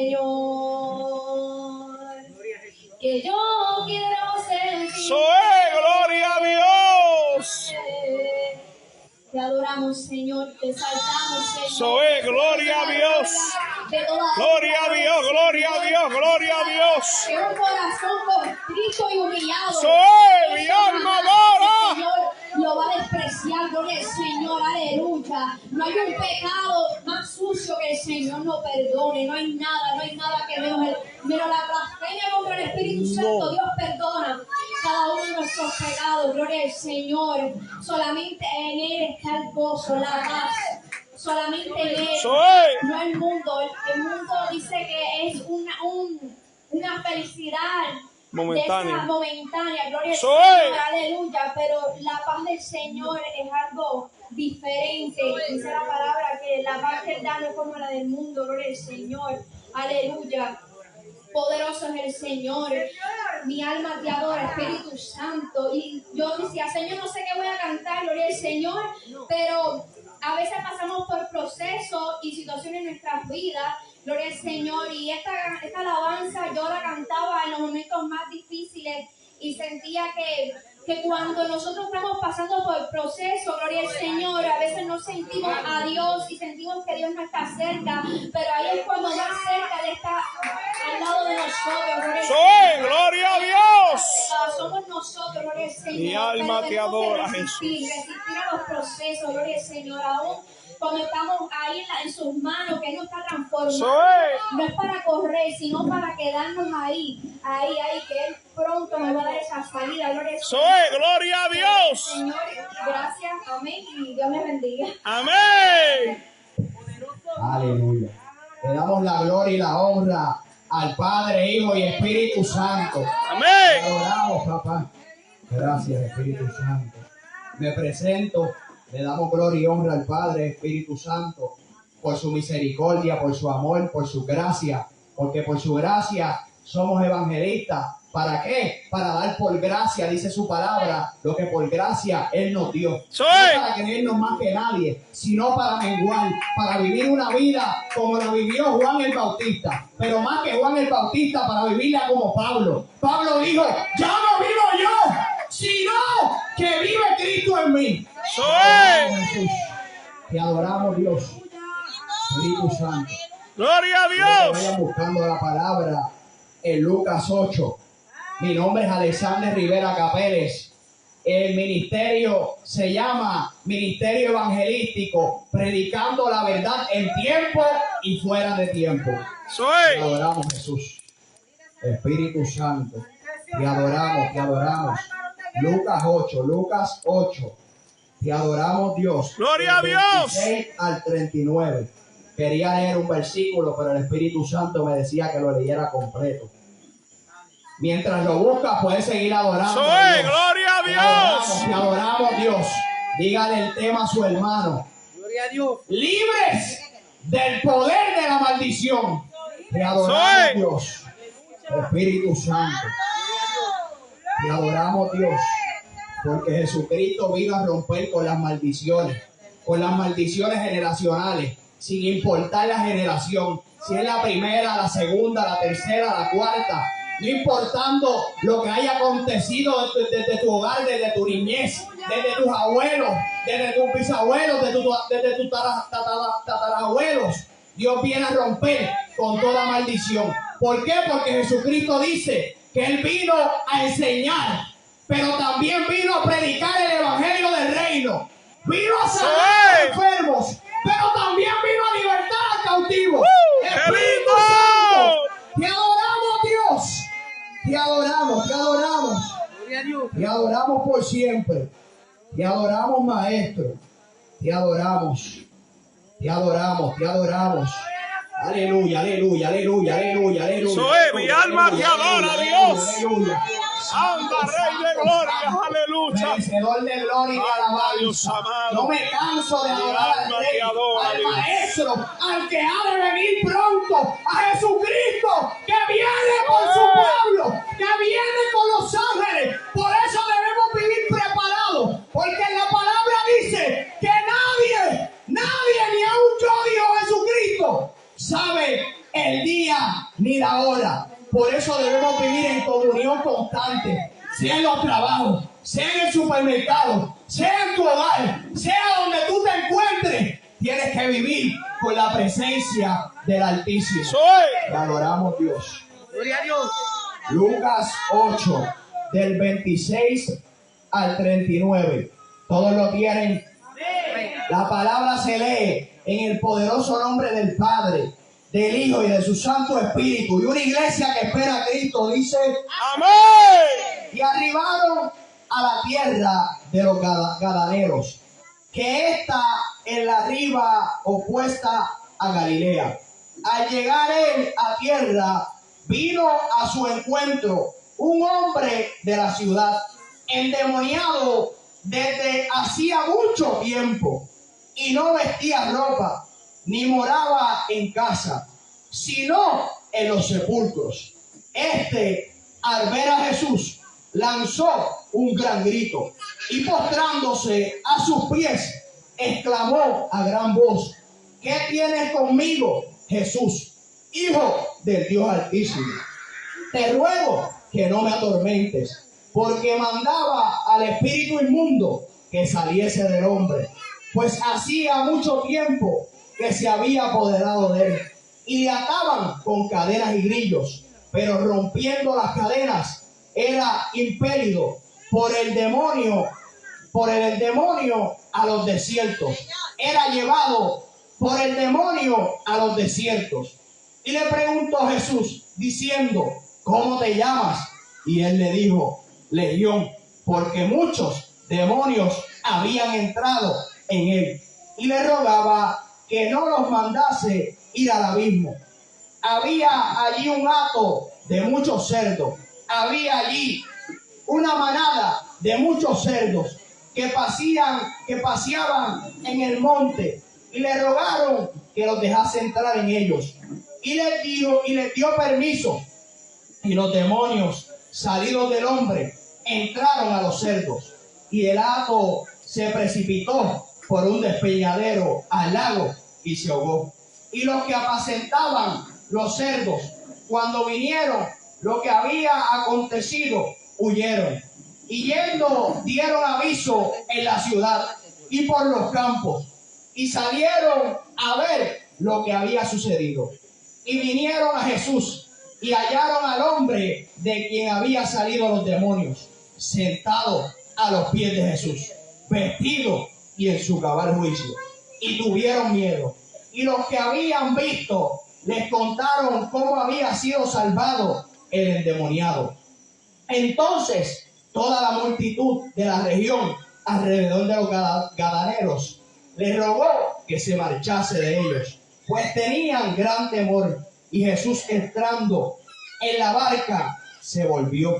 Señor, que yo quiero sentir. Soy, gloria a Dios. Te adoramos, Señor, te exaltamos, Señor. Soy, gloria a Dios. Gloria a Dios, gloria a Dios, gloria a Dios. Que un corazón contrito y humillado. Soy, mi alma adora. Señor, lo va a despreciar, gloria al Señor, aleluya. No hay un pecado más sucio que el Señor no perdone. No hay nada que menos la blasfemia contra el Espíritu Santo. Dios perdona cada uno de nuestros pecados, gloria al Señor. Solamente en Él está el gozo, la paz. Solamente en Él, no el mundo. El mundo dice que es una felicidad momentánea, gloria al Señor, aleluya, pero la paz del Señor es algo diferente. Dice la palabra que la paz que Él da no es como la del mundo, gloria al Señor, aleluya. Poderoso es el Señor, mi alma te adora, Espíritu Santo. Y yo decía, Señor, no sé qué voy a cantar, gloria al Señor, pero a veces pasamos por procesos y situaciones en nuestras vidas, gloria al Señor, y esta alabanza yo la cantaba en los momentos más difíciles y sentía que cuando nosotros estamos pasando por el proceso, gloria al Señor, a veces no sentimos a Dios y sentimos que Dios no está cerca, pero ahí es cuando más cerca Él está al lado de nosotros, gloria a Dios. Somos nosotros, gloria al Señor. Mi alma te adora, Jesús. Resistir a los procesos, gloria al Señor, aún cuando estamos ahí en sus manos, que Él nos está transformando. No es para correr, sino para quedarnos ahí, que Él pronto nos va a dar esa salida, gloria al Señor. Gloria a Dios. Señor, gracias, amén, y Dios me bendiga. Amén. Aleluya. Le damos la gloria y la honra al Padre, Hijo y Espíritu Santo. Amén. Te adoramos, papá. Gracias, Espíritu Santo. Me presento. Le damos gloria y honra al Padre, Espíritu Santo, por su misericordia, por su amor, por su gracia, porque por su gracia somos evangelistas. ¿Para qué? Para dar por gracia, dice su palabra, lo que por gracia Él nos dio. No para creernos más que nadie, sino para menguar, para vivir una vida como la vivió Juan el Bautista. Pero más que Juan el Bautista, para vivirla como Pablo. Pablo dijo, ya no vivo yo, sino que vive Cristo en mí. Jesús. Te adoramos, Dios. Espíritu Santo. Gloria a Dios. Vayan buscando la palabra en Lucas 8. Mi nombre es Alexander Rivera Capeles. El ministerio se llama Ministerio Evangelístico, predicando la verdad en tiempo y fuera de tiempo. Te adoramos, Jesús. Espíritu Santo. Te adoramos, te adoramos. Lucas 8. Te adoramos, Dios. Gloria a Dios. 26 al 39. Quería leer un versículo, pero el Espíritu Santo me decía que lo leyera completo. Mientras lo buscas, puedes seguir adorando. Gloria a Dios. Te adoramos, Dios. Dígale el tema a su hermano. Gloria a Dios. Libres del poder de la maldición. Te adoramos, Dios. Espíritu Santo. Te adoramos, Dios. Porque Jesucristo vino a romper con las maldiciones generacionales, sin importar la generación, si es la primera, la segunda, la tercera, la cuarta, no importando lo que haya acontecido desde tu hogar, desde tu niñez, desde tus abuelos, desde tus bisabuelos, desde tus tatarabuelos. Dios viene a romper con toda maldición. ¿Por qué? Porque Jesucristo dice que Él vino a enseñar, pero también vino a predicar el evangelio del reino. Vino a sanar a los enfermos, pero también vino a libertar al cautivo. Espíritu Santo, te adoramos, Dios. Te adoramos, te adoramos. Te adoramos por siempre. Te adoramos, Maestro. Te adoramos. Te adoramos, te adoramos. Aleluya, aleluya, aleluya, aleluya, aleluya. Soy mi alma te adora, Dios. Aleluya. Anda, Rey de gloria, aleluya. Merecedor de gloria y alabanza. No me canso de adorar al Rey, al Maestro, al que ha de venir pronto, a Jesucristo, que viene con su pueblo, que viene con los ángeles. Por eso debemos vivir preparados, porque la palabra dice que nadie, ni aun yo, dijo Jesucristo, sabe el día sea en los trabajos, sea en el supermercado, sea en tu hogar, sea donde tú te encuentres, tienes que vivir con la presencia del Altísimo. Te adoramos, Dios. Gloria a Dios. Lucas 8, del 26 al 39. Todos lo tienen. La palabra se lee en el poderoso nombre del Padre, del Hijo y de su Santo Espíritu. Y una iglesia que espera a Cristo dice: amén. Y arribaron a la tierra de los Gadarenos, que está en la riba opuesta a Galilea. Al llegar él a tierra, vino a su encuentro un hombre de la ciudad, endemoniado desde hacía mucho tiempo, y no vestía ropa, ni moraba en casa, sino en los sepulcros. Al ver a Jesús, lanzó un gran grito, y postrándose a sus pies, exclamó a gran voz: ¿qué tienes conmigo, Jesús, Hijo del Dios Altísimo? Te ruego que no me atormentes, porque mandaba al espíritu inmundo que saliese del hombre, pues hacía mucho tiempo que se había apoderado de él, y le ataban con cadenas y grillos, pero rompiendo las cadenas era impelido por el demonio a los desiertos. Era llevado por el demonio a los desiertos. Y le preguntó Jesús, diciendo: ¿cómo te llamas? Y él le dijo: Legión, porque muchos demonios habían entrado en él. Y le rogaba que no los mandase ir al abismo. Había allí un hato de muchos cerdos. Había allí una manada de muchos cerdos que paseaban en el monte, y le rogaron que los dejase entrar en ellos. Y les dio permiso. Y los demonios, salidos del hombre, entraron a los cerdos, y el hato se precipitó por un despeñadero al lago y se ahogó. Y los que apacentaban los cerdos, cuando vinieron lo que había acontecido, huyeron, y yendo dieron aviso en la ciudad y por los campos, y salieron a ver lo que había sucedido. Y vinieron a Jesús y hallaron al hombre de quien había salido los demonios, sentado a los pies de Jesús, vestido y en su cabal juicio. Y tuvieron miedo. Y los que habían visto les contaron cómo había sido salvado el endemoniado. Entonces toda la multitud de la región alrededor de los Gadarenos le rogó que se marchase de ellos, pues tenían gran temor. Y Jesús, entrando en la barca, se volvió.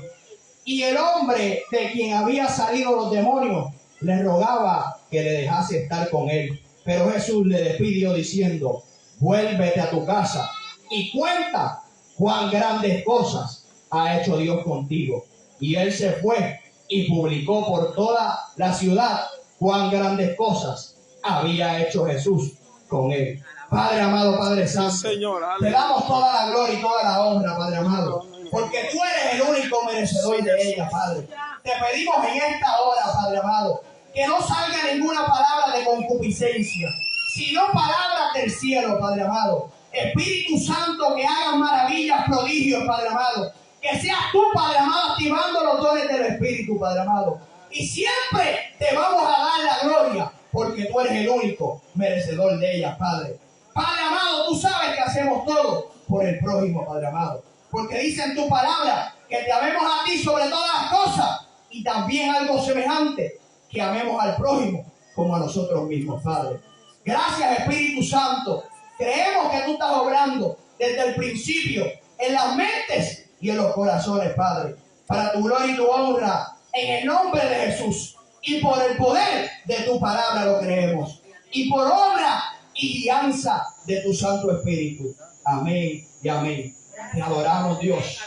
Y el hombre de quien había salido los demonios le rogaba que le dejase estar con él. Pero Jesús le despidió diciendo: vuélvete a tu casa y cuenta cuán grandes cosas ha hecho Dios contigo. Y él se fue y publicó por toda la ciudad cuán grandes cosas había hecho Jesús con él. Padre amado, Padre Santo, Señor, te damos toda la gloria y toda la honra, Padre amado, porque tú eres el único merecedor de ella, Padre. Te pedimos en esta hora, Padre amado, que no salga ninguna palabra de concupiscencia, sino palabras del cielo, Padre amado. Espíritu Santo, que hagas maravillas, prodigios, Padre amado. Que seas tú, Padre amado, activando los dones del Espíritu, Padre amado. Y siempre te vamos a dar la gloria, porque tú eres el único merecedor de ella, Padre. Padre amado, tú sabes que hacemos todo por el prójimo, Padre amado. Porque dice en tu palabra que te amemos a ti sobre todas las cosas, y también algo semejante, que amemos al prójimo como a nosotros mismos, Padre. Gracias, Espíritu Santo. Creemos que tú estás obrando desde el principio en las mentes y en los corazones, Padre, para tu gloria y tu honra, en el nombre de Jesús. Y por el poder de tu palabra lo creemos. Y por obra y guianza de tu Santo Espíritu. Amén y amén. Te adoramos, Dios.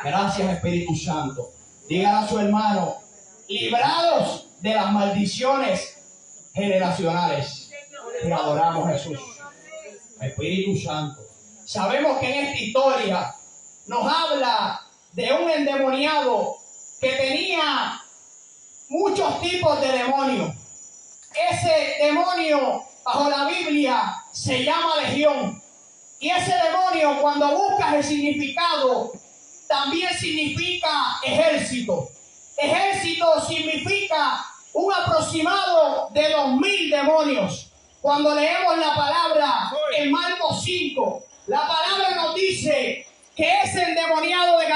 Gracias, Espíritu Santo. Dígale a su hermano: librados de las maldiciones generacionales. Te adoramos, Jesús. Espíritu Santo. Sabemos que en esta historia nos habla de un endemoniado que tenía muchos tipos de demonios. Ese demonio bajo la Biblia se llama legión. Y ese demonio, cuando buscas el significado, también significa ejército. Ejército significa un aproximado de 2000 demonios. Cuando leemos la palabra en Marcos 5, la palabra nos dice que ese endemoniado de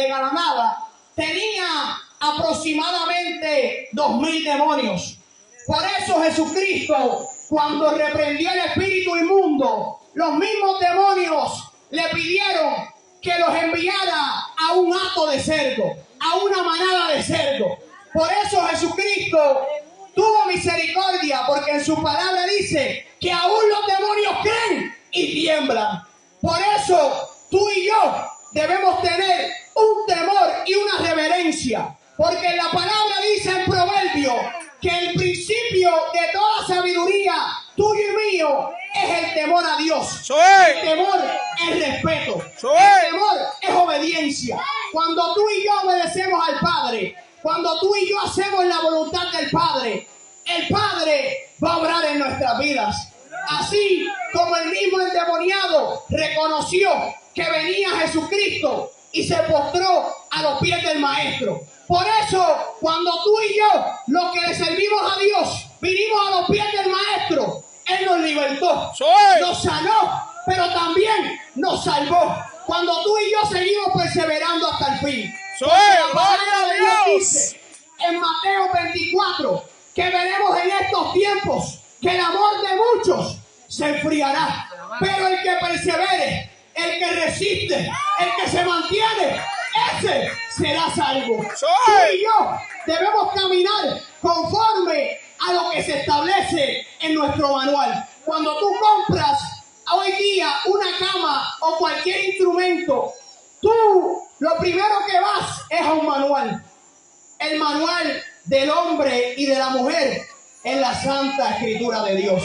Granada tenía aproximadamente 2000 demonios. Por eso Jesucristo, cuando reprendió el espíritu inmundo, los mismos demonios le pidieron que los enviara a un hato de cerdo, a una manada de cerdo. Por eso Jesucristo tuvo misericordia, porque en su palabra dice que aún los demonios creen y tiemblan. Por eso tú y yo debemos tener un temor y una reverencia, porque la palabra dice en Proverbio que el principio de toda sabiduría tuyo y mío es el temor a Dios. El temor es respeto. El temor es obediencia. Cuando tú y yo obedecemos al Padre, cuando tú y yo hacemos la voluntad del Padre, el Padre va a obrar en nuestras vidas. Así como el mismo endemoniado reconoció que venía Jesucristo y se postró a los pies del Maestro. Por eso, cuando tú y yo, los que le servimos a Dios, vinimos a los pies del Maestro, Él nos libertó, nos sanó, pero también nos salvó. Cuando tú y yo seguimos perseverando hasta el fin. La palabra de Dios dice en Mateo 24 que veremos en estos tiempos que el amor de muchos se enfriará, pero el que persevere, el que resiste, el que se mantiene, ese será salvo. Tú y yo debemos caminar conforme a lo que se establece en nuestro manual. Cuando tú compras hoy día una cama o cualquier instrumento, tú lo primero que vas es a un manual. El manual del hombre y de la mujer en la Santa Escritura de Dios.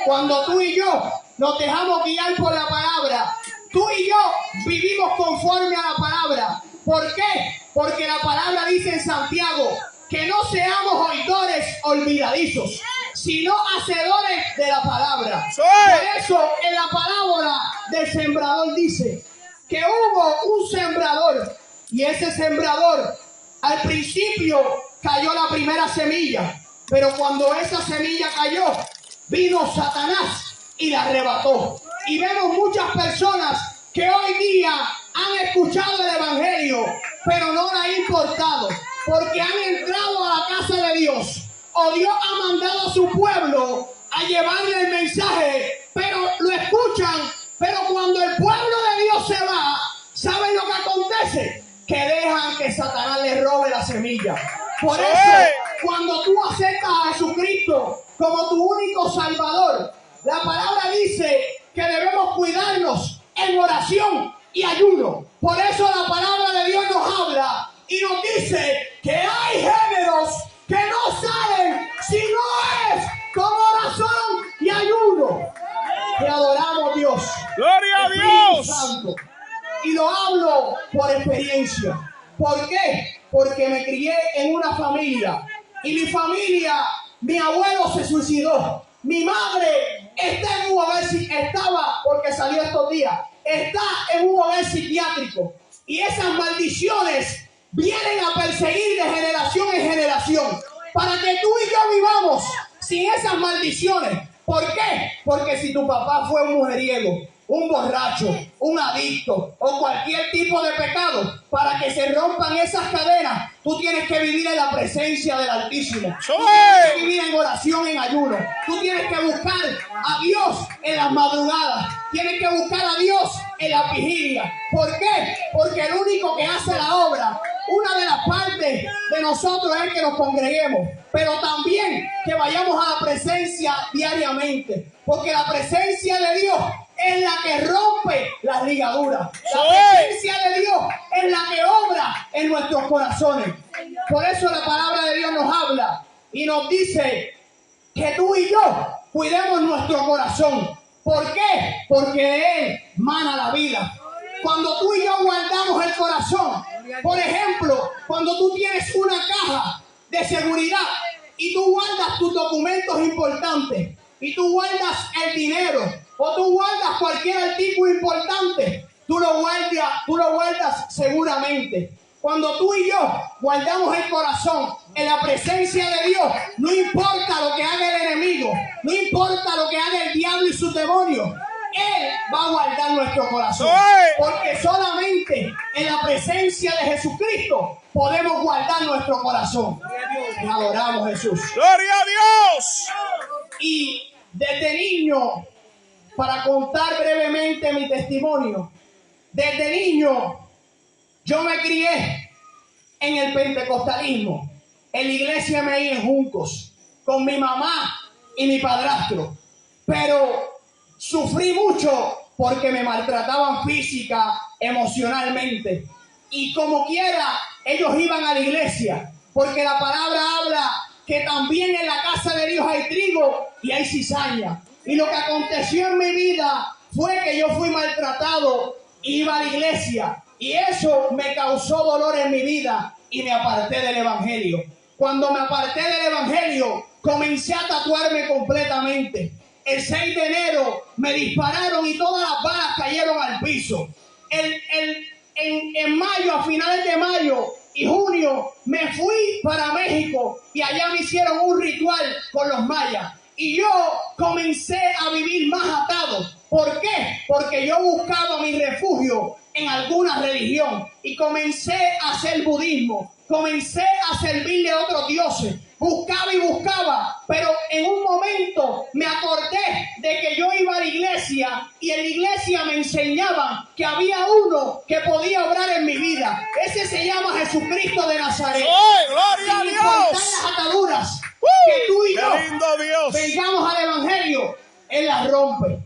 Cuando tú y yo nos dejamos guiar por la palabra, tú y yo vivimos conforme a la palabra. ¿Por qué? Porque la palabra dice en Santiago que no seamos oidores olvidadizos, sino hacedores de la palabra. Por eso en la parábola del sembrador dice que hubo un sembrador y ese sembrador al principio cayó la primera semilla, pero cuando esa semilla cayó, vino Satanás y la arrebató. Y vemos muchas personas que hoy día han escuchado el Evangelio, pero no le ha importado, porque han entrado a la casa de Dios, o Dios ha mandado a su pueblo a llevarle el mensaje, pero lo escuchan, pero cuando el pueblo de Dios se va, ¿saben lo que acontece? Que dejan que Satanás les robe la semilla. Por eso, cuando tú aceptas a Jesucristo como tu único Salvador, la palabra dice que debemos cuidarnos en oración y ayuno. Por eso la palabra de Dios nos habla y nos dice que hay géneros que no salen si no es con oración y ayuno. Te adoramos, Dios. ¡Gloria a Dios! Santo. Y lo hablo por experiencia. ¿Por qué? Porque me crié en una familia. Y mi familia, mi abuelo se suicidó. Mi madre está en un hogar, estaba, porque salió estos días, está en un hogar psiquiátrico. Y esas maldiciones vienen a perseguir de generación en generación. Para que tú y yo vivamos sin esas maldiciones. ¿Por qué? Porque si tu papá fue un mujeriego, un borracho, un adicto o cualquier tipo de pecado, para que se rompan esas cadenas, tú tienes que vivir en la presencia del Altísimo. Tú tienes que vivir en oración, en ayuno. Tú tienes que buscar a Dios en las madrugadas. Tienes que buscar a Dios en la vigilia. ¿Por qué? Porque el único que hace la obra, una de las partes de nosotros es que nos congreguemos, pero también que vayamos a la presencia diariamente, porque la presencia de Dios es la que rompe las ligaduras. La presencia de Dios es la que obra en nuestros corazones. Por eso la palabra de Dios nos habla y nos dice que tú y yo cuidemos nuestro corazón. ¿Por qué? Porque de él mana la vida. Cuando tú y yo guardamos el corazón, Por ejemplo, cuando tú tienes una caja de seguridad y tú guardas tus documentos importantes, y tú guardas el dinero, o tú guardas cualquier artículo importante, tú lo guardas seguramente. Cuando tú y yo guardamos el corazón en la presencia de Dios, no importa lo que haga el enemigo, no importa lo que haga el diablo y sus demonios, Él va a guardar nuestro corazón. Porque solamente en la presencia de Jesucristo podemos guardar nuestro corazón. Y adoramos a Jesús. ¡Gloria a Dios! Y desde niño, para contar brevemente mi testimonio, desde niño yo me crié en el pentecostalismo, en la iglesia me en Juncos, con mi mamá y mi padrastro. Pero sufrí mucho porque me maltrataban física, emocionalmente. Y como quiera, ellos iban a la iglesia, porque la palabra habla que también en la casa de Dios hay trigo y hay cizaña. Y lo que aconteció en mi vida fue que yo fui maltratado, iba a la iglesia, y eso me causó dolor en mi vida y me aparté del evangelio. Cuando me aparté del evangelio, comencé a tatuarme completamente. El 6 de enero me dispararon y todas las balas cayeron al piso. En mayo, a finales de mayo y junio, me fui para México y allá me hicieron un ritual con los mayas. Y yo comencé a vivir más atado. ¿Por qué? Porque yo buscaba mi refugio en alguna religión y comencé a hacer budismo. Comencé a servirle a otros dioses. Buscaba y buscaba, pero en un momento me acordé de que yo iba a la iglesia y en la iglesia me enseñaban que había uno que podía obrar en mi vida. Ese se llama Jesucristo de Nazaret. ¡Oh, gloria a Sin importar Dios! las ataduras que tú y ¡Qué yo lindo Dios! vengamos al evangelio, Él las rompe.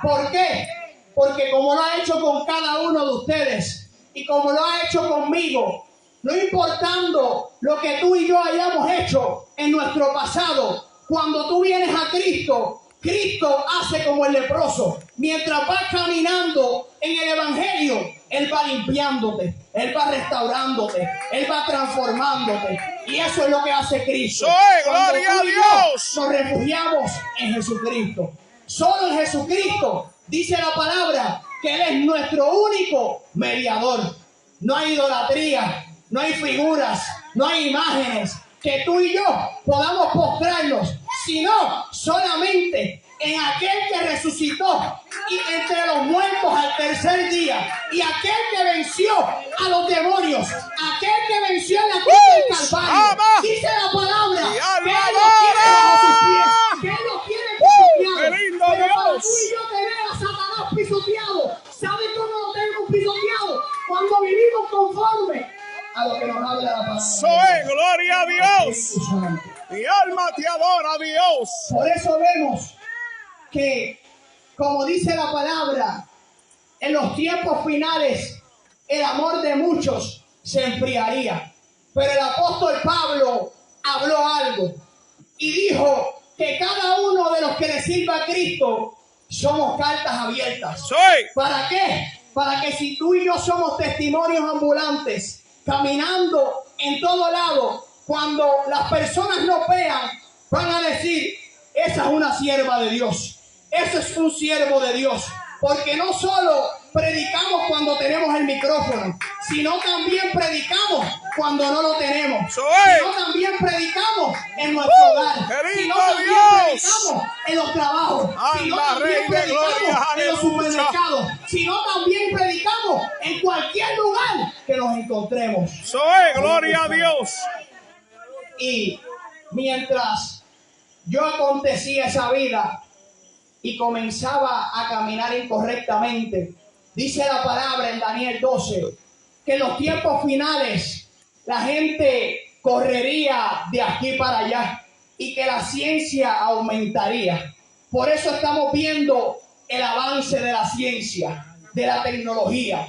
¿Por qué? Porque como lo ha hecho con cada uno de ustedes y como lo ha hecho conmigo, no importando lo que tú y yo hayamos hecho en nuestro pasado, cuando tú vienes a Cristo, Cristo hace como el leproso. Mientras vas caminando en el evangelio, Él va limpiándote, Él va restaurándote, Él va transformándote. Y eso es lo que hace Cristo. ¡Gloria a Dios! Nos refugiamos en Jesucristo. Solo en Jesucristo dice la palabra que Él es nuestro único mediador. No hay idolatría, no hay figuras, no hay imágenes que tú y yo podamos postrarnos, sino solamente en aquel que resucitó y entre los muertos al tercer día, y aquel que venció a los demonios, aquel que venció en la cruz del Calvario. Dice la palabra que Él los tiene bajo sus pies, que Él los tiene pisoteados. Pero para tú y yo tener a Satanás pisoteado, ¿sabes cómo lo tenemos pisoteado? Cuando vivimos conforme a lo que nos habla la palabra. ¡Gloria a Dios! Mi alma te adora, Dios. Por eso vemos que, como dice la palabra, en los tiempos finales el amor de muchos se enfriaría. Pero el apóstol Pablo habló algo y dijo que cada uno de los que le sirva a Cristo somos cartas abiertas. ¿Para qué? Para que si tú y yo somos testimonios ambulantes, caminando en todo lado, cuando las personas nos vean, van a decir: esa es una sierva de Dios, ese es un siervo de Dios. Porque no solo predicamos cuando tenemos el micrófono, sino también predicamos cuando no lo tenemos, sino también predicamos en nuestro hogar, sino también predicamos en los trabajos, sino también predicamos en los supermercados, sino también predicamos en cualquier lugar que nos encontremos. ¡Gloria a Dios! Y mientras yo acontecía esa vida y comenzaba a caminar incorrectamente, dice la palabra en Daniel 12 que en los tiempos finales la gente correría de aquí para allá y que la ciencia aumentaría. Por eso estamos viendo el avance de la ciencia, de la tecnología.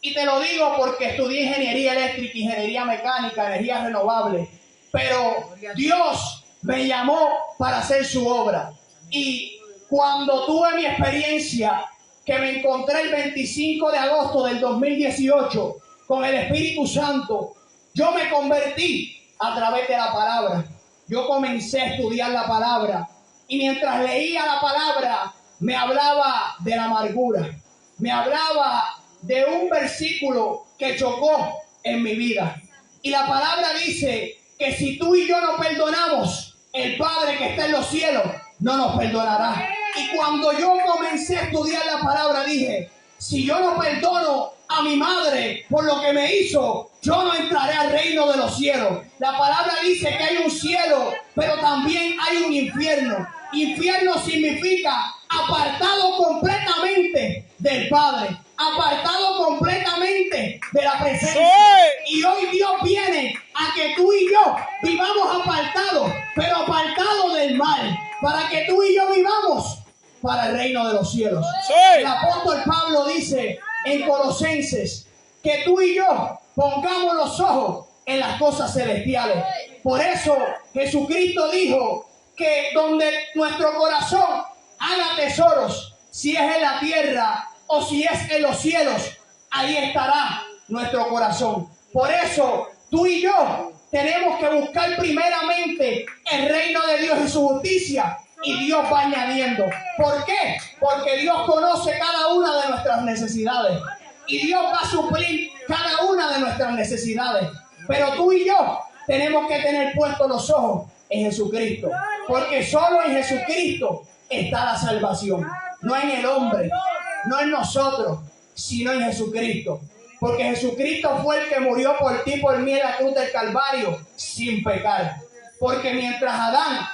Y te lo digo porque estudié ingeniería eléctrica, ingeniería mecánica, energía renovable. Pero Dios me llamó para hacer su obra. Y cuando tuve mi experiencia, que me encontré el 25 de agosto del 2018 con el Espíritu Santo. Yo me convertí a través de la palabra. Yo comencé a estudiar la palabra y mientras leía la palabra me hablaba de la amargura, me hablaba de un versículo que chocó en mi vida. Y la palabra dice que si tú y yo no perdonamos, el Padre que está en los cielos no nos perdonará. Y cuando yo comencé a estudiar la palabra dije, si yo no perdono a mi madre por lo que me hizo, yo no entraré al reino de los cielos. La palabra dice que hay un cielo, pero también hay un infierno. Infierno significa apartado completamente del Padre, apartado completamente de la presencia. Y hoy Dios viene a que tú y yo vivamos apartados, pero apartados del mal, para que tú y yo vivamos para el reino de los cielos. El apóstol Pablo dice en Colosenses que tú y yo pongamos los ojos en las cosas celestiales. Por eso Jesucristo dijo que donde nuestro corazón haga tesoros, si es en la tierra o si es en los cielos, ahí estará nuestro corazón. Por eso tú y yo tenemos que buscar primeramente el reino de Dios y su justicia, y Dios va añadiendo. ¿Por qué? Porque Dios conoce cada una de nuestras necesidades y Dios va a suplir cada una de nuestras necesidades. Pero tú y yo tenemos que tener puestos los ojos en Jesucristo, porque solo en Jesucristo está la salvación, no en el hombre, no en nosotros, sino en Jesucristo. Porque Jesucristo fue el que murió por ti, por mí en la cruz del Calvario, sin pecar. Porque mientras Adán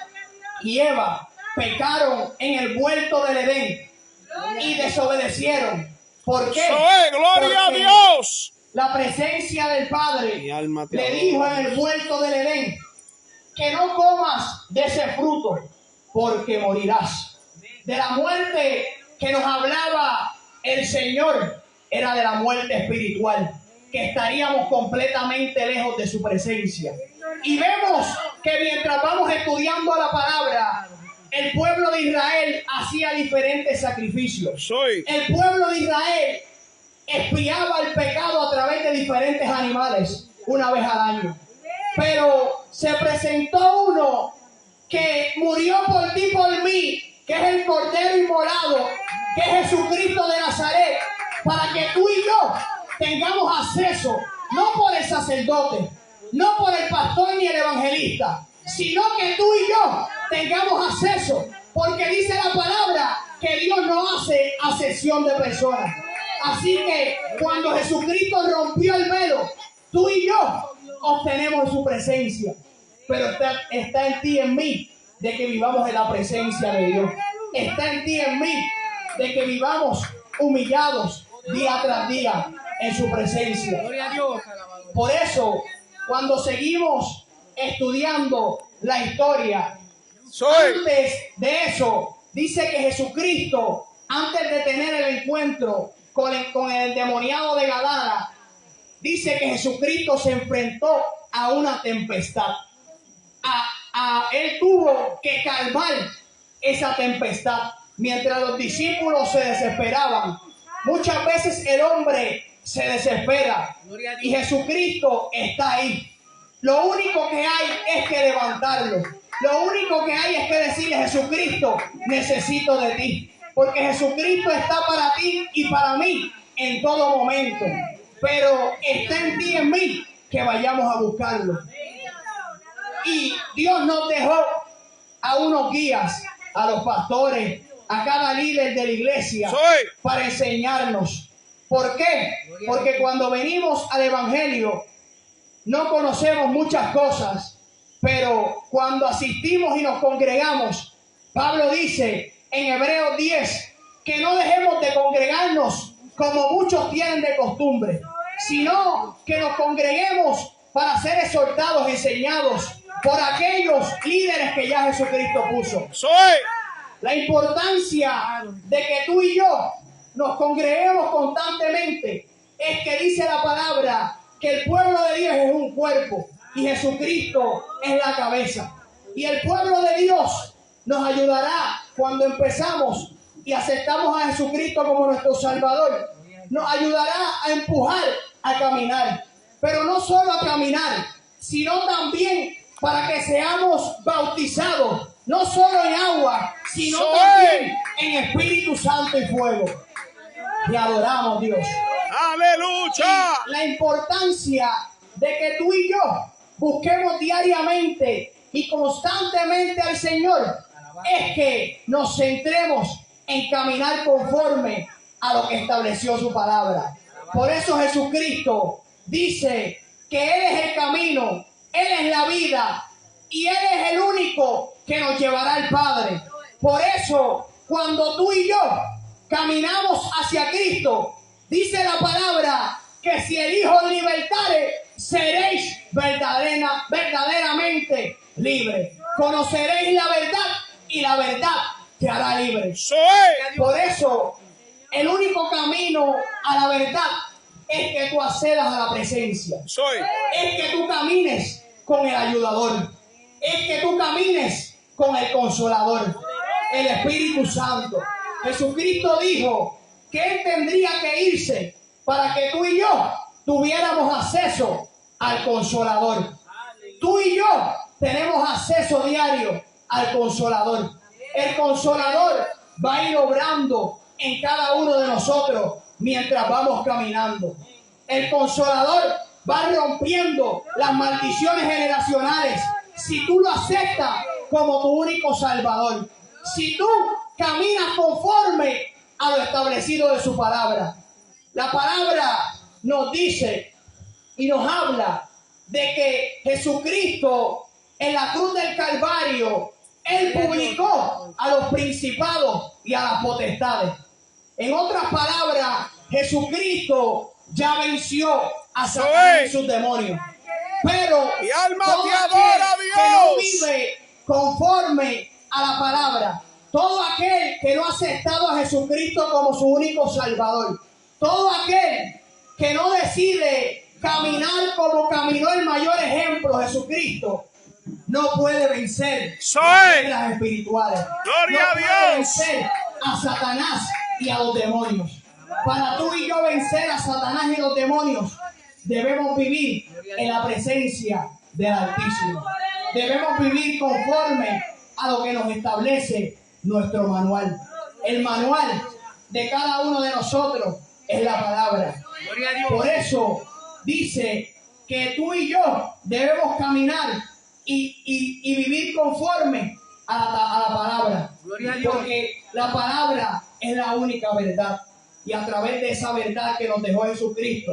y Eva pecaron en el huerto del Edén y desobedecieron. ¿Por qué? ¡Gloria a Dios! La presencia del Padre le dijo en el huerto del Edén que no comas de ese fruto porque morirás. De la muerte que nos hablaba el Señor era de la muerte espiritual, que estaríamos completamente lejos de su presencia. Y vemos que mientras vamos estudiando la palabra, el pueblo de Israel hacía diferentes sacrificios. El pueblo de Israel expiaba el pecado a través de diferentes animales una vez al año. Pero se presentó uno que murió por ti y por mí, que es el Cordero Inmolado, que es Jesucristo de Nazaret, para que tú y yo tengamos acceso, no por el sacerdote, no por el pastor ni el evangelista, sino que tú y yo tengamos acceso, porque dice la palabra que Dios no hace acepción de personas. Así que cuando Jesucristo rompió el velo, tú y yo obtenemos su presencia. Pero está en ti y en mí de que vivamos en la presencia de Dios. Está en ti y en mí de que vivamos humillados día tras día en su presencia. Por eso, cuando seguimos estudiando la historia, antes de eso, dice que Jesucristo, antes de tener el encuentro con el endemoniado de Gadara, dice que Jesucristo se enfrentó a una tempestad. Él tuvo que calmar esa tempestad mientras los discípulos se desesperaban. Muchas veces el hombre se desespera y Jesucristo está ahí. Lo único que hay es que levantarlo. Lo único que hay es que decirle: Jesucristo, necesito de ti. Porque Jesucristo está para ti y para mí en todo momento. Pero está en ti y en mí que vayamos a buscarlo. Y Dios nos dejó a unos guías, a los pastores, a cada líder de la iglesia, para enseñarnos. ¿Por qué? Porque cuando venimos al Evangelio no conocemos muchas cosas, pero cuando asistimos y nos congregamos, Pablo dice en Hebreos 10 que no dejemos de congregarnos como muchos tienen de costumbre, sino que nos congreguemos para ser exhortados, enseñados por aquellos líderes que ya Jesucristo puso. La importancia de que tú y yo nos congreguemos constantemente es que dice la palabra que el pueblo de Dios es un cuerpo y Jesucristo es la cabeza. Y el pueblo de Dios nos ayudará cuando empezamos y aceptamos a Jesucristo como nuestro Salvador. Nos ayudará a empujar a caminar. Pero no solo a caminar, sino también para que seamos bautizados, no solo en agua, sino también en Espíritu Santo y fuego. Y adoramos, Dios. ¡Aleluya! Y la importancia de que tú y yo busquemos diariamente y constantemente al Señor es que nos centremos en caminar conforme a lo que estableció su palabra. Por eso Jesucristo dice que Él es el camino, Él es la vida y Él es el único que nos llevará al Padre. Por eso, cuando tú y yo caminamos hacia Cristo, dice la palabra que si el Hijo libertare, seréis verdaderamente libres. Conoceréis la verdad y la verdad te hará libre. Por eso, el único camino a la verdad es que tú accedas a la presencia. Es que tú camines con el ayudador. Es que tú camines con el consolador, el Espíritu Santo. Jesucristo dijo que Él tendría que irse para que tú y yo tuviéramos acceso al consolador. Tú y yo tenemos acceso diario al consolador. El consolador va a ir obrando en cada uno de nosotros mientras vamos caminando. El consolador va rompiendo las maldiciones generacionales si tú lo aceptas como tu único salvador. Si tú caminas conforme a lo establecido de su palabra. La palabra nos dice y nos habla de que Jesucristo en la cruz del Calvario, Él publicó a los principados y a las potestades. En otras palabras, Jesucristo ya venció a Satanás y sus demonios. Pero mi alma todo te adora, aquel que no Dios. vive conforme a la palabra, todo aquel que no ha aceptado a Jesucristo como su único salvador, todo aquel que no decide caminar como caminó el mayor ejemplo, Jesucristo, no puede vencer las espirituales. Gloria a no puede Dios. vencer a Satanás y a los demonios. Para tú y yo vencer a Satanás y los demonios, debemos vivir en la presencia del Altísimo. Debemos vivir conforme a lo que nos establece nuestro manual. El manual de cada uno de nosotros es la palabra. Por eso dice que tú y yo debemos caminar y vivir conforme a la palabra. Porque la palabra es la única verdad. Y a través de esa verdad que nos dejó Jesucristo,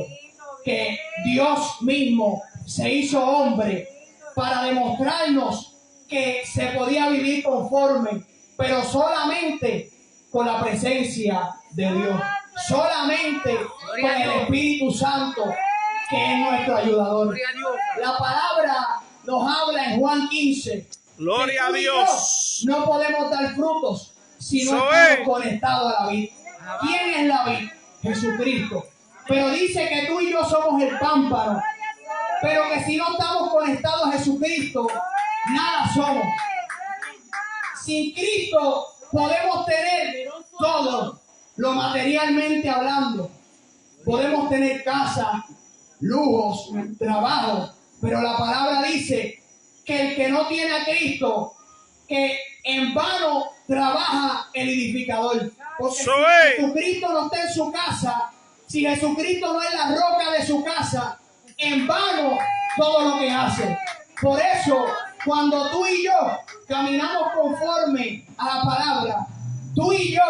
que Dios mismo se hizo hombre para demostrarnos que se podía vivir conforme, pero solamente con la presencia de Dios, solamente con el Espíritu Santo, que es nuestro ayudador. La palabra nos habla en Juan 15. Gloria a Dios. No podemos dar frutos si no estamos conectados a la vid. ¿Quién es la vid? Jesucristo. Pero dice que tú y yo somos el pámpano. Pero que si no estamos conectados a Jesucristo, nada somos. Sin Cristo podemos tener todo, lo materialmente hablando. Podemos tener casa, lujos, trabajo. Pero la palabra dice que el que no tiene a Cristo, que en vano trabaja el edificador. Porque si Jesucristo no está en su casa, si Jesucristo no es la roca de su casa, en vano todo lo que hace. Por eso, cuando tú y yo caminamos conforme a la palabra, tú y yo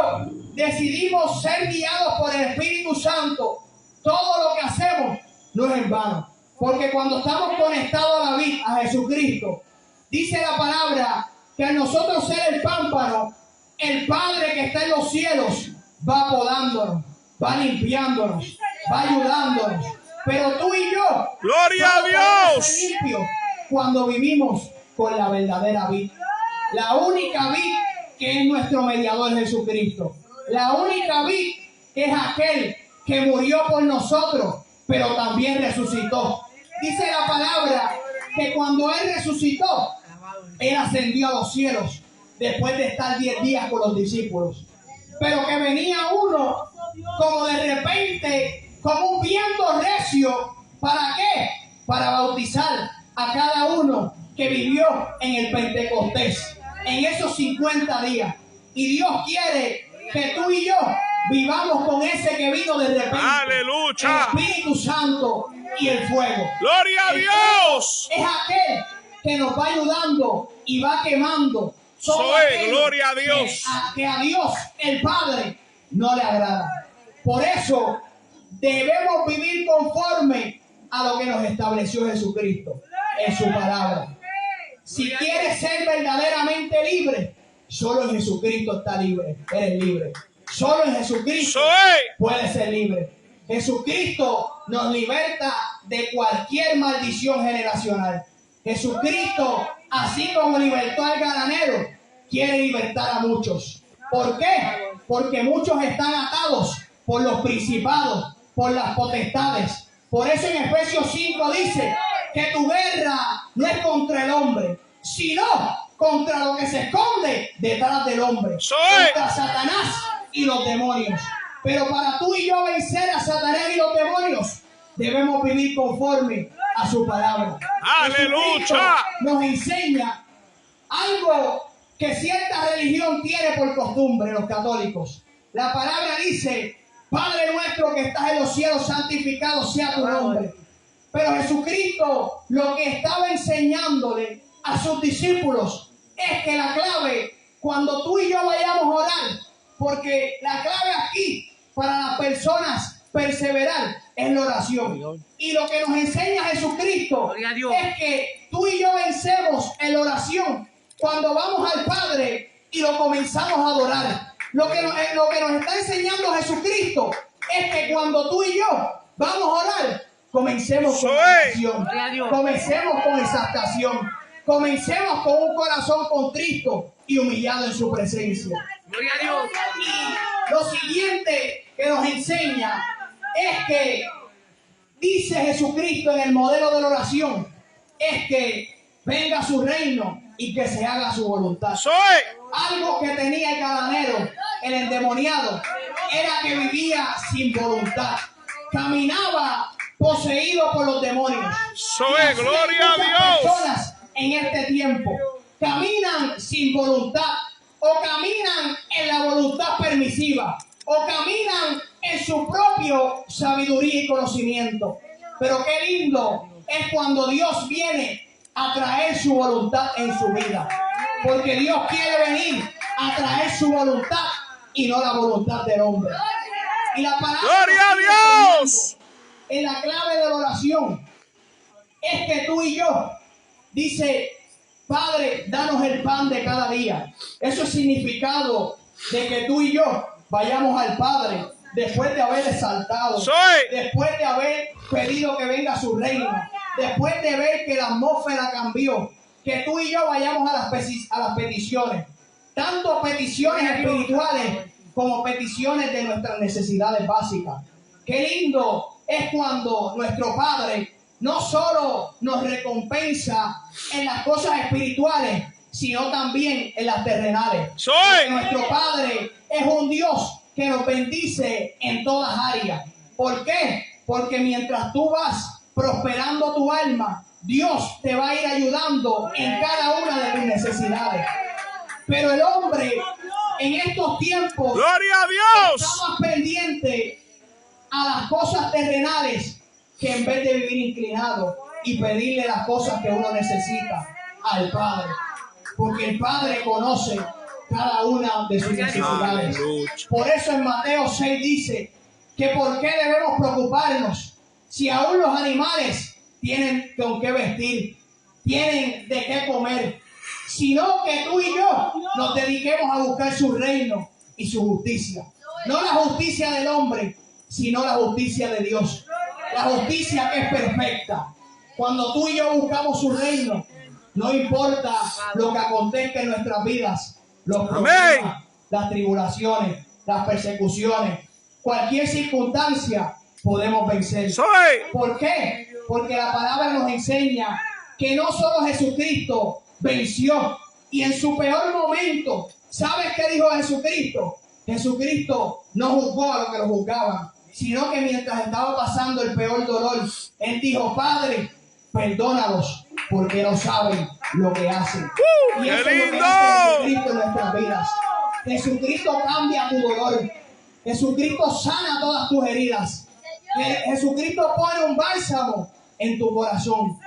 decidimos ser guiados por el Espíritu Santo, todo lo que hacemos no es en vano. Porque cuando estamos conectados a la vid, a Jesucristo, dice la palabra que al nosotros ser el pámpano, el Padre que está en los cielos va podándonos, va limpiándonos, va ayudándonos. Pero tú y yo, gloria a Dios, ser limpios cuando vivimos con la verdadera vid. La única vid que es nuestro mediador Jesucristo. La única vid que es aquel que murió por nosotros, pero también resucitó. Dice la palabra que cuando Él resucitó, Él ascendió a los cielos después de estar 10 días con los discípulos. Pero que venía uno como de repente como un viento recio. ¿Para qué? Para bautizar a cada uno que vivió en el Pentecostés, en esos 50 días. Y Dios quiere que tú y yo vivamos con ese que vino de repente. ¡Aleluya! El Espíritu Santo y el fuego. ¡Gloria a Dios! Es aquel que nos va ayudando y va quemando. Gloria a Dios. Que a Dios, el Padre, no le agrada. Por eso debemos vivir conforme a lo que nos estableció Jesucristo en su palabra. Si quieres ser verdaderamente libre, solo en Jesucristo está libre. Eres libre. Solo en Jesucristo puedes ser libre. Jesucristo nos liberta de cualquier maldición generacional. Jesucristo, así como libertó al granero, quiere libertar a muchos. ¿Por qué? Porque muchos están atados por los principados, por las potestades. Por eso en Efesios 5 dice que tu guerra no es contra el hombre, sino contra lo que se esconde detrás del hombre, contra Satanás y los demonios. Pero para tú y yo vencer a Satanás y los demonios, debemos vivir conforme a su palabra. ¡Aleluya! Nos enseña algo que cierta religión tiene por costumbre, los católicos. La palabra dice: Padre nuestro que estás en los cielos, santificado sea tu nombre. Pero Jesucristo lo que estaba enseñándole a sus discípulos es que la clave, cuando tú y yo vayamos a orar, porque la clave aquí para las personas perseverar es la oración. Y lo que nos enseña Jesucristo es que tú y yo vencemos en la oración cuando vamos al Padre y lo comenzamos a adorar. Lo que nos está enseñando Jesucristo es que cuando tú y yo vamos a orar, comencemos con oración, comencemos con exaltación, comencemos con un corazón contrito y humillado en su presencia. Gloria a Dios. Y lo siguiente que nos enseña es que dice Jesucristo en el modelo de la oración, es que venga su reino y que se haga su voluntad. Algo que tenía el galanero, el endemoniado, era que vivía sin voluntad. Caminaba poseído por los demonios. ¡Gloria a Dios! Personas en este tiempo caminan sin voluntad, o caminan en la voluntad permisiva, o caminan en su propio sabiduría y conocimiento. Pero qué lindo es cuando Dios viene a traer su voluntad en su vida, porque Dios quiere venir a traer su voluntad y no la voluntad del hombre. Y la palabra ¡Gloria a Dios! En la clave de la oración es que tú y yo, dice: Padre, danos el pan de cada día. Eso es significado de que tú y yo vayamos al Padre después de haber exaltado, después de haber pedido que venga su reino, después de ver que la atmósfera cambió, que tú y yo vayamos a las peticiones, tanto peticiones espirituales como peticiones de nuestras necesidades básicas. Qué lindo es cuando nuestro Padre no solo nos recompensa en las cosas espirituales, sino también en las terrenales. Nuestro Padre es un Dios que nos bendice en todas áreas. ¿Por qué? Porque mientras tú vas prosperando tu alma, Dios te va a ir ayudando en cada una de tus necesidades. Pero el hombre en estos tiempos ¡Gloria a Dios! está más pendiente a las cosas terrenales que en vez de vivir inclinado y pedirle las cosas que uno necesita al Padre. Porque el Padre conoce cada una de sus necesidades. Por eso en Mateo 6 dice que por qué debemos preocuparnos si aún los animales tienen con qué vestir, tienen de qué comer, sino que tú y yo nos dediquemos a buscar su reino y su justicia. No la justicia del hombre, sino la justicia de Dios. La justicia que es perfecta. Cuando tú y yo buscamos su reino, no importa lo que acontezca en nuestras vidas, los problemas, las tribulaciones, las persecuciones, cualquier circunstancia, podemos vencer. ¿Por qué? Porque la palabra nos enseña que no solo Jesucristo venció, y en su peor momento, ¿sabes qué dijo Jesucristo? Jesucristo no juzgó a los que lo juzgaban, sino que mientras estaba pasando el peor dolor, él dijo: Padre, perdónalos, porque no saben lo que hacen. Y eso es lo que hace Jesucristo en nuestras vidas. Jesucristo cambia tu dolor. Jesucristo sana todas tus heridas. Jesucristo pone un bálsamo en tu corazón.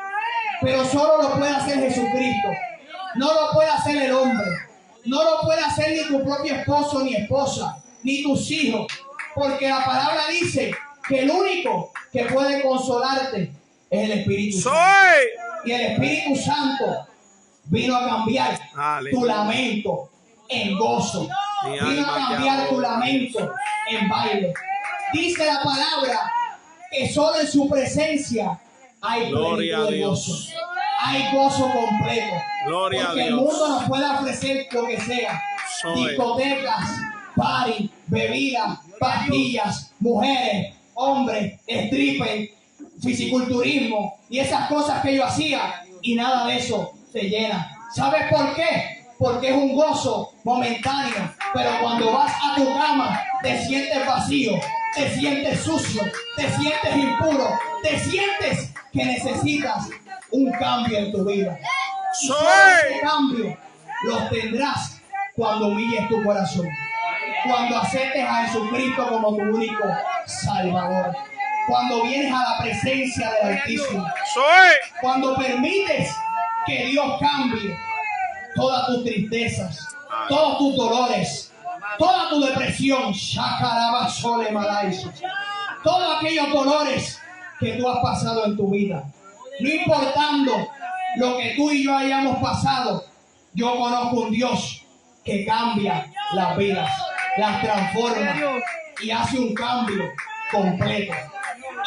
Pero solo lo puede hacer Jesucristo. No lo puede hacer el hombre. No lo puede hacer ni tu propio esposo ni esposa, ni tus hijos. Porque la palabra dice que el único que puede consolarte es el Espíritu Santo. Y el Espíritu Santo vino a cambiar tu lamento en gozo. Vino a cambiar tu lamento en baile. Dice la palabra que solo en su presencia hay plenitud de gozo. Hay gozo completo. Porque el mundo nos puede ofrecer lo que sea. Discotecas, party, bebidas, pastillas, mujeres, hombres, strippers, fisiculturismo y esas cosas que yo hacía, y nada de eso te llena. ¿Sabes por qué? Porque es un gozo momentáneo, pero cuando vas a tu cama te sientes vacío, te sientes sucio, te sientes impuro, te sientes que necesitas un cambio en tu vida. Y solo ese cambio lo tendrás cuando humilles tu corazón, cuando aceptes a Jesucristo como tu único Salvador, cuando vienes a la presencia del Altísimo, cuando permites que Dios cambie todas tus tristezas, todos tus dolores, toda tu depresión, todos aquellos dolores que tú has pasado en tu vida. No importando lo que tú y yo hayamos pasado, yo conozco un Dios que cambia las vidas, las transforma y hace un cambio completo.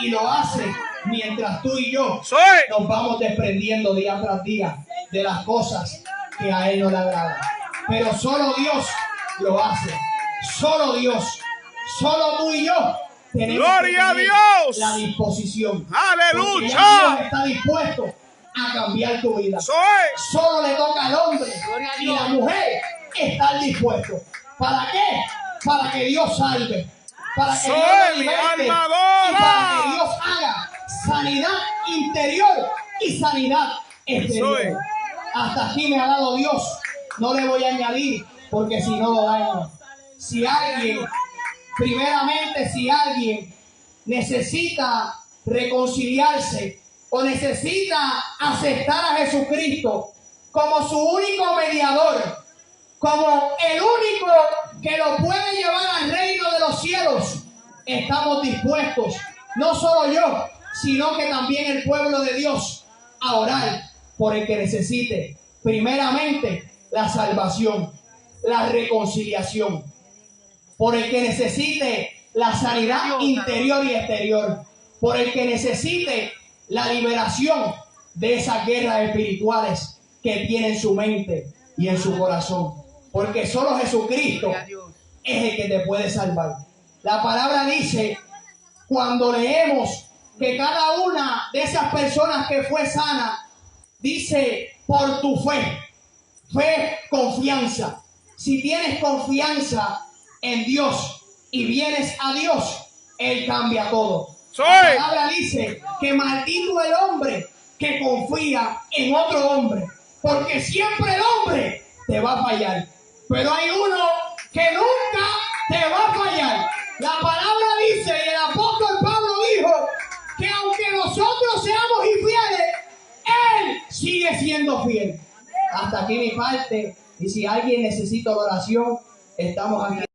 Y lo hace mientras tú y yo nos vamos desprendiendo día tras día de las cosas que a Él no le agradan. Pero solo Dios lo hace. Solo Dios. Solo tú y yo tenemos ¡Gloria a Dios! La disposición. ¡Aleluya! Dios está dispuesto a cambiar tu vida. Solo le toca al hombre y la mujer estar dispuestos. ¿Para qué? Para que Dios salve. Para que Dios liberte, y para que Dios haga sanidad interior y sanidad exterior. Hasta aquí me ha dado Dios. No le voy a añadir, porque si no lo daño. Si alguien necesita reconciliarse o necesita aceptar a Jesucristo como su único mediador, como el único que lo puede llevar al reino de los cielos, estamos dispuestos, no solo yo, sino que también el pueblo de Dios, a orar por el que necesite primeramente la salvación, la reconciliación, por el que necesite la sanidad interior y exterior, por el que necesite la liberación de esas guerras espirituales que tiene en su mente y en su corazón, porque solo Jesucristo es el que te puede salvar. La palabra dice, cuando leemos que cada una de esas personas que fue sana, dice, por tu fe, confianza. Si tienes confianza en Dios y vienes a Dios, Él cambia todo. La palabra dice que maldito el hombre que confía en otro hombre, porque siempre el hombre te va a fallar, pero hay uno que nunca te va a fallar. La palabra dice, y el apóstol Pablo dijo, que aunque nosotros seamos infieles, Él sigue siendo fiel. Hasta aquí mi parte, y si alguien necesita oración, estamos aquí.